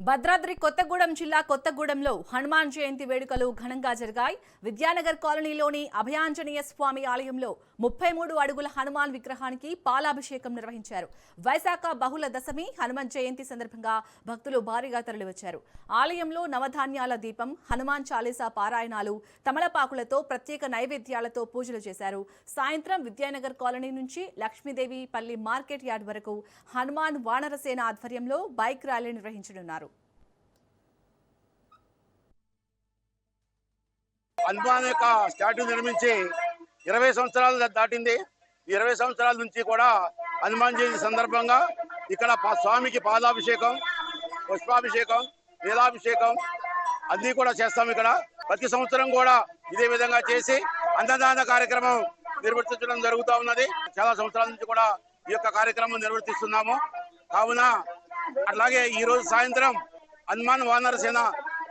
భద్రాద్రి కొత్తగూడెం జిల్లా కొత్తగూడెంలో హనుమాన్ జయంతి వేడుకలు ఘనంగా జరిగాయి. విద్యానగర్ కాలనీలోని అభయాంజనేయ స్వామి ఆలయంలో 33 అడుగుల హనుమాన్ విగ్రహానికి పాలాభిషేకం నిర్వహించారు. వైశాఖ బహుళ దశమి హనుమాన్ జయంతి సందర్భంగా భక్తులు భారీగా తరలివచ్చారు. ఆలయంలో నవధాన్యాల దీపం, హనుమాన్ చాలీసా పారాయణాలు, తమలపాకులతో ప్రత్యేక నైవేద్యాలతో పూజలు చేశారు. సాయంత్రం విద్యానగర్ కాలనీ నుంచి లక్ష్మీదేవి పల్లి మార్కెట్ యార్డ్ వరకు హనుమాన్ వానరసేన ఆధ్వర్యంలో బైక్ ర్యాలీ నిర్వహించనున్నారు. హనుమాన్ యొక్క స్టాట్యూ నిర్మించి 20 సంవత్సరాలు దాటింది. ఈ 20 సంవత్సరాల నుంచి కూడా హనుమాన్ జయంతి సందర్భంగా ఇక్కడ స్వామికి పాదాభిషేకం, పుష్పాభిషేకం, నీలాభిషేకం అన్నీ కూడా చేస్తాం. ఇక్కడ ప్రతి సంవత్సరం కూడా ఇదే విధంగా చేసి అన్నదాన కార్యక్రమం నిర్వర్తించడం జరుగుతూ ఉన్నది. చాలా సంవత్సరాల నుంచి కూడా ఈ యొక్క కార్యక్రమం నిర్వర్తిస్తున్నాము. కావున అలాగే ఈ రోజు సాయంత్రం హనుమాన్ వానరసేన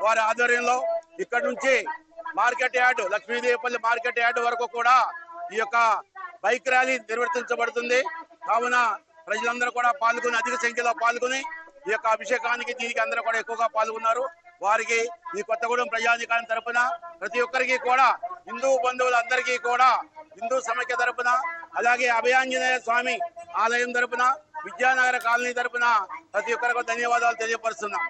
వారి ఆధ్వర్యంలో ఇక్కడ నుంచి market yard, Lakshmidevipalli market yard వరకు కూడా ఈ యొక్క బైక్ ర్యాలీ నిర్వర్తించబడుతుంది. కావున ప్రజలందరూ కూడా పాల్గొని అధిక సంఖ్యలో పాల్గొని ఈ యొక్క అభిషేకానికి దీనికి అందరూ కూడా ఎక్కువగా పాల్గొన్నారు. వారికి ఈ కొత్తగూడెం ప్రజాధికారం తరపున ప్రతి ఒక్కరికి కూడా, హిందూ బంధువులందరికీ కూడా, హిందూ సమైక్య తరపున, అలాగే అభయాంజనేయ స్వామి ఆలయం తరపున, విద్యానగర కాలనీ తరపున ప్రతి ఒక్కరికి ధన్యవాదాలు తెలియపరుస్తున్నాం.